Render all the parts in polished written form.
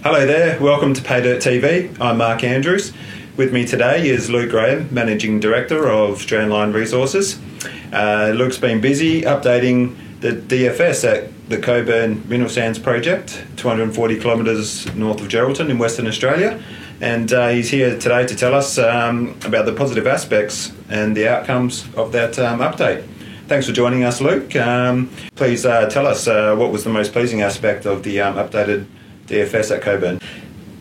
Hello there, welcome to Pay Dirt TV. I'm Mark Andrews. With me today is Luke Graham, Managing Director of Strandline Resources. Luke's been busy updating the DFS at the Coburn Mineral Sands Project, 240 kilometres north of Geraldton in Western Australia. And he's here today to tell us about the positive aspects and the outcomes of that update. Thanks for joining us, Luke. Please tell us what was the most pleasing aspect of the updated DFS at Coburn.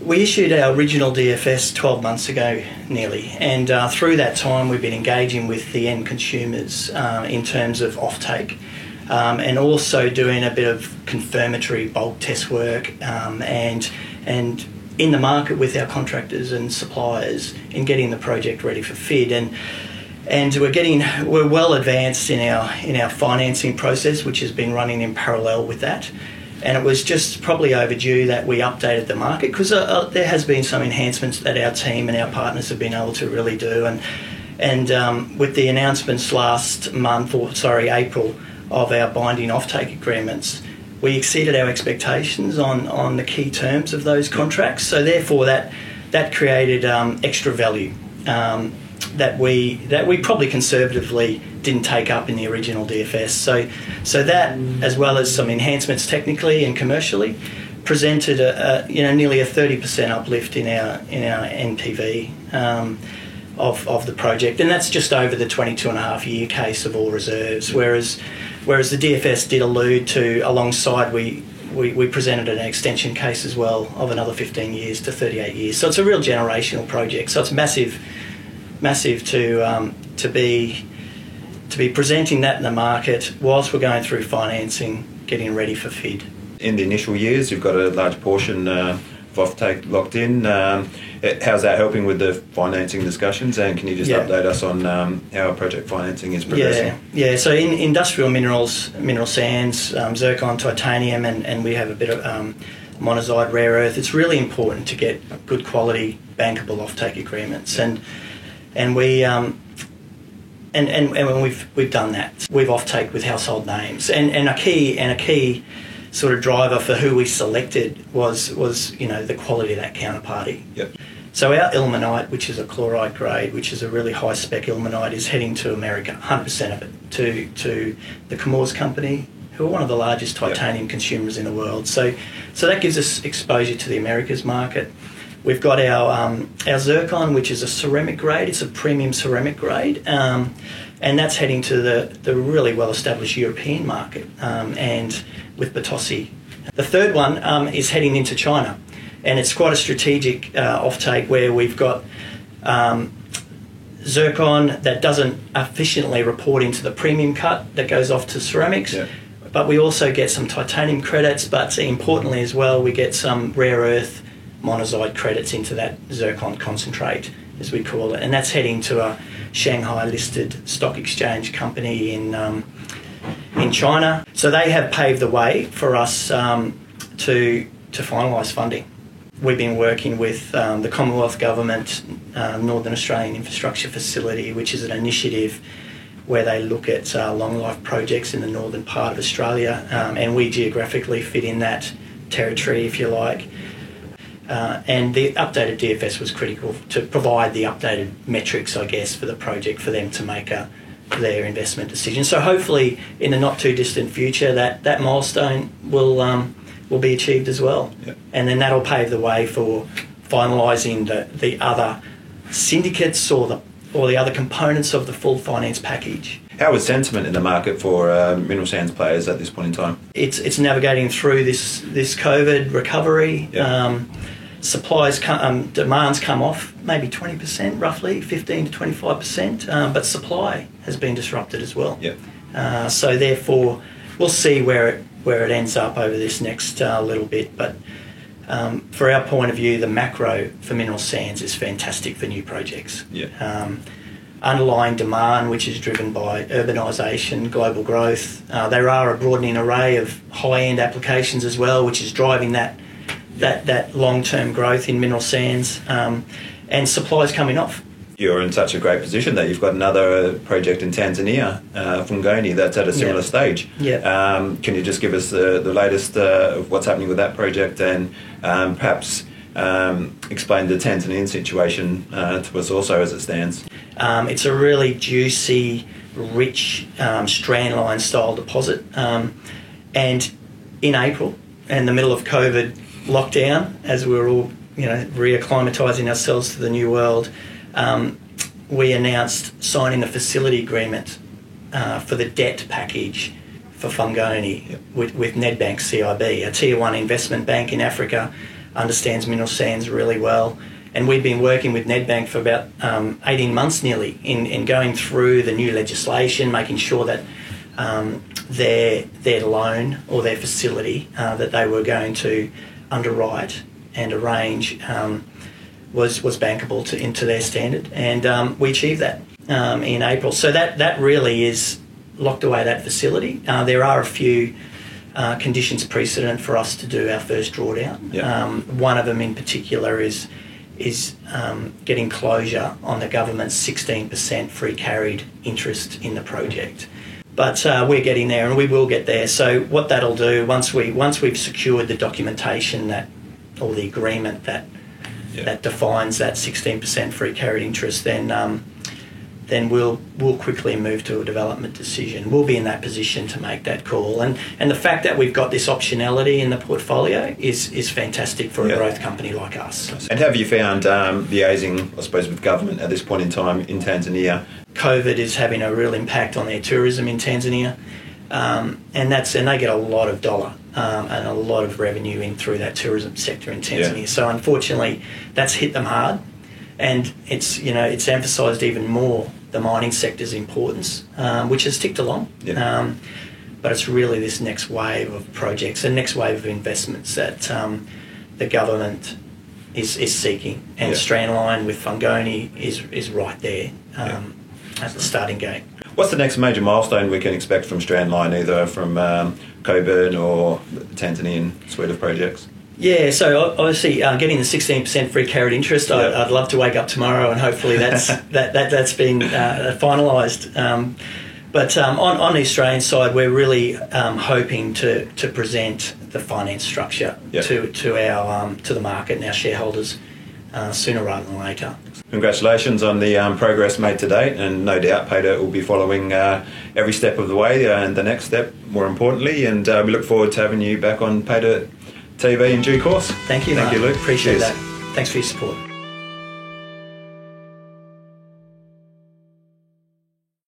We issued our original DFS 12 months ago nearly, and through that time we've been engaging with the end consumers in terms of offtake, and also doing a bit of confirmatory bulk test work and in the market with our contractors and suppliers in getting the project ready for FID. And we're well advanced in our financing process, which has been running in parallel with that. And it was just probably overdue that we updated the market, because there has been some enhancements that our team and our partners have been able to really do. And with the announcements April, of our binding offtake agreements, we exceeded our expectations on the key terms of those contracts. So therefore that created extra value that we probably conservatively didn't take up in the original DFS. So that, as well as some enhancements technically and commercially, presented nearly a 30% uplift in our NPV of the project, and that's just over the 22.5-year case of all reserves. Whereas the DFS did allude to, alongside we presented an extension case as well of another 15 years to 38 years. So it's a real generational project. So it's massive to be presenting that in the market whilst we're going through financing, getting ready for FID. In the initial years, you've got a large portion of offtake locked in. How's that helping with the financing discussions? And can you just update us on how project financing is progressing? Yeah. So in industrial minerals, mineral sands, zircon, titanium, and we have a bit of monazite rare earth, it's really important to get good quality bankable offtake agreements, and we've done that. We've offtake with household names, and a key sort of driver for who we selected was the quality of that counterparty. Yep. So our ilmenite, which is a chloride grade, which is a really high spec ilmenite, is heading to America, 100% of it, to the Chemours company, who are one of the largest titanium consumers in the world. So that gives us exposure to the Americas market. We've got our zircon, which is a ceramic grade. It's a premium ceramic grade, and that's heading to the really well-established European market, and with Batossi. The third one is heading into China, and it's quite a strategic offtake where we've got zircon that doesn't efficiently report into the premium cut that goes off to ceramics. Yeah. But we also get some titanium credits, but importantly as well, we get some rare earth monazite credits into that zircon concentrate, as we call it, and that's heading to a Shanghai-listed stock exchange company in China. So they have paved the way for us to finalise funding. We've been working with the Commonwealth Government, Northern Australian Infrastructure Facility, which is an initiative where they look at long life projects in the northern part of Australia, and we geographically fit in that territory, if you like. And the updated DFS was critical to provide the updated metrics, I guess, for the project, for them to make their investment decision. So hopefully, in the not too distant future, that milestone will be achieved as well. Yep. And then that'll pave the way for finalising the other syndicates or the other components of the full finance package. How is sentiment in the market for mineral sands players at this point in time? It's navigating through this COVID recovery. Yep. Demand's come off maybe 20%, roughly 15 to 25%, but supply has been disrupted as well. Yep. So therefore, we'll see where it ends up over this next little bit. But for our point of view, the macro for mineral sands is fantastic for new projects. Yeah. Underlying demand, which is driven by urbanisation, global growth. There are a broadening array of high-end applications as well, which is driving that long-term growth in mineral sands, and supply is coming off. you're in such a great position that you've got another project in Tanzania, Fungoni, that's at a similar stage. Can you just give us the latest of what's happening with that project, and perhaps explain the Tanzanian situation to us also as it stands? It's a really juicy, rich strandline style deposit, and in April, in the middle of COVID lockdown, as we were all reacclimatising ourselves to the new world, we announced signing the facility agreement for the debt package for Fungoni with Nedbank CIB, a tier 1 investment bank in Africa, understands mineral sands really well. And we've been working with Nedbank for about 18 months nearly in going through the new legislation, making sure that their loan or their facility that they were going to underwrite and arrange was bankable into their standard. And we achieved that in April. So that really is locked away that facility. There are a few conditions precedent for us to do our first drawdown. One of them in particular is getting closure on the government's 16% free carried interest in the project. But we're getting there, and we will get there. So what that'll do, once we've secured the documentation or the agreement that defines that 16% free carried interest, then we'll quickly move to a development decision. We'll be in that position to make that call. And the fact that we've got this optionality in the portfolio is fantastic for a growth company like us. And have you found liaising, I suppose, with government at this point in time in Tanzania? COVID is having a real impact on their tourism in Tanzania, and they get a lot of dollar and a lot of revenue in through that tourism sector in Tanzania. So unfortunately, that's hit them hard, and it's emphasised even more the mining sector's importance, which has ticked along. But it's really this next wave of projects, the next wave of investments that the government is seeking, and Strandline with Fungoni is right there at the starting gate. What's the next major milestone we can expect from Strandline, either from Coburn or the Tanzanian suite of projects? Yeah, so obviously getting the 16% free carried interest, I'd love to wake up tomorrow and hopefully that's been finalised. But on the Australian side, we're really hoping to present the finance structure to the market and our shareholders sooner rather than later. Congratulations on the progress made to date, and no doubt Peter will be following every step of the way and the next step more importantly, and we look forward to having you back on Peter TV in due course. Thank you, Luke. Appreciate that. Thanks for your support.